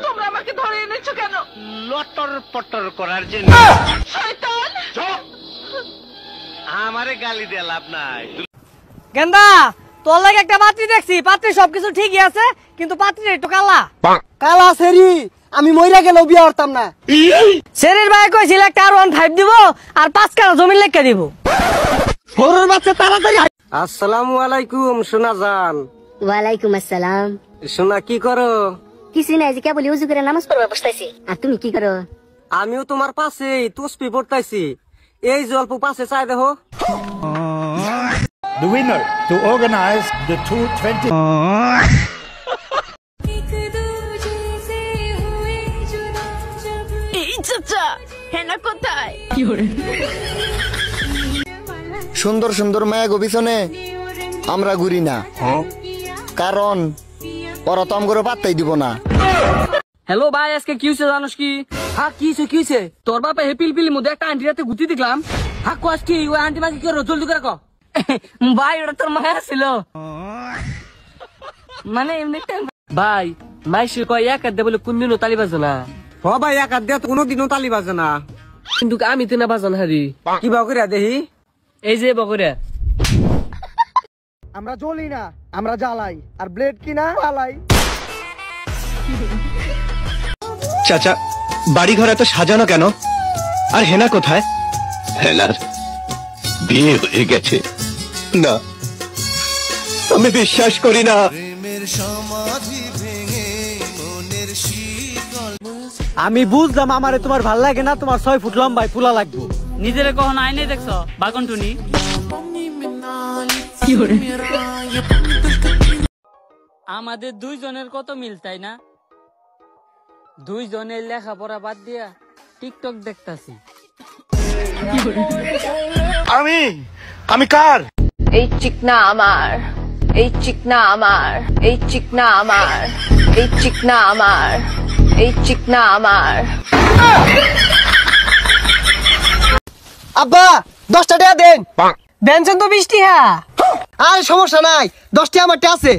তোমরা আমাকে ধরে এনেছো কেন? লটর পটর করার জন্য। শয়তান! আমারে গালি দিয়ে লাভ নাই। গেন্দা তোর লাগে একটা পাত্রী দেখছি, পাত্রী সবকিছু ঠিকই আছে, কিন্তু পাত্রীর একটু কালা। কালা সেরি, আমি মইরা গেলেও বিয়া করতাম না। সেরির ভাই কইছিল একটা R15 দিব আর 5 কাঠা জমি লেখা দিব। ফোরের বাচ্চা তাড়াতাড়ি। আসসালামু আলাইকুম সোনা জান। ওয়ালাইকুম আসসালাম। সোনা কি করো? কিছু নাই, যে কেবল উজু করে নামাজ পড়বা বসতাইছি। আর তুমি কি করো? আমিও তোমার পাশে তুসপি পড়তাইছি। এই জল্প পাশে চাই দেখো। The winner to organize the 220 এই চাচা, হেনা কোথায়? সুন্দর সুন্দর মায়া গো পিছনে আমরা ঘুরি না, কারণ ওরা তো আমগরে পাত্তাই দিব না। হ্যালো ভাই, আজকে কি হইছে জানোস কি? হ্যাঁ কি হইছে? তোর বাপে হেপিল পিল মধ্যে একটা আন্টি রাতে গুতি দেখলাম। হ্যাঁ কোয়াস কি? ওই আন্টি মাকে কি করো? জলদি করে কও। ভাই ওটা তোর মায়া ছিল, মানে এমনি ভাই মাইসে কয় এক হাত বলে কোনদিনও তালি বাজে না। হ ভাই, এক হাত দিয়ে কোনোদিনও তালি বাজে না, কিন্তু আমি তো না বাজান হারি। কি বাকরিয়া দেখি? এই যে বকরিয়া। আমরা জ্বলি না, আমরা জ্বালাই, আর ব্লেড কিনা জ্বালাই। চাচা, বাড়ি ঘর এত সাজানো কেন? আর হেনা কোথায়? হেনার বিয়ে হয়ে গেছে। না, আমি বিশ্বাস করি না। আমি বুঝলাম আমারে তোমার ভাল লাগে না, তোমার 6 ফুট লম্বায় ফুলা লাগবে। নিজের কখন আইনে দেখছ বাগন টুনি? আমাদের দুইজনের কত মিল, তাই না? দুইজনের লেখাপড়া বাদ দিয়া টিকটক দেখতাছি। আমি কার? এই চিকনা আমার, এই চিকনা আমার, এই চিকনা আমার, এই চিকনা আমার, এই চিকনা আমার। আব্বা 10 টাকা দেন। বেঞ্চন তো 20 টাকা। আর সমস্যা নাই, 10 টাকা আমারটা আছে।